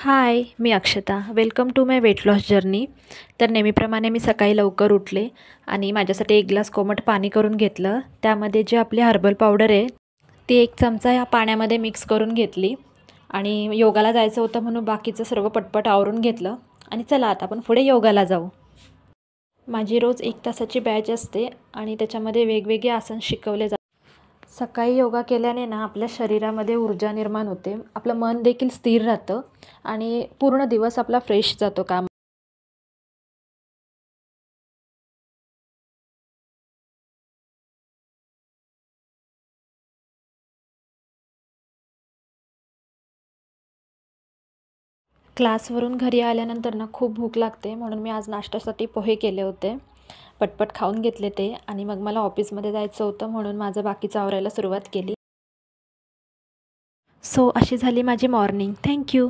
हाय, मी Akshata. Welcome to my weight loss journey. तर नेहमीप्रमाणे मी सकाळी लवकर उठले आणि माझ्यासाठी एक ग्लास कोमट पाणी करून घेतलं. त्यामध्ये जे आपली हर्बल पावडर आहे ती एक चमचा या पाण्यामध्ये मिक्स करून घेतली आणि योगाला जायचं होतं म्हणून बाकीचं सर्व पटपट आवरून घेतलं आणि चला आता आपण पुढे योगाला जाऊ. माझी रोज 1 तासाची बॅच असते आणि त्याच्यामध्ये वेगवेगळे आसन शिकवले जातात. सकाळी योगा केल्याने ना आपल्या शरीरामध्ये ऊर्जा निर्माण होते, आपलं मन देखील स्थिर राहतं आणि पूर्ण दिवस आपला फ्रेश जातो काम. क्लासवरून घरी आल्यानंतर ना खूप भूक लागते, म्हणून मी आज नाश्त्यासाठी पोहे केले होते. पटपट खाऊन घेतले ते आणि मग मला ऑफिसमध्ये जायचं होतं म्हणून माझं बाकीचं आवरायला सुरुवात केली. सो अशी झाली माझी मॉर्निंग. थँक्यू.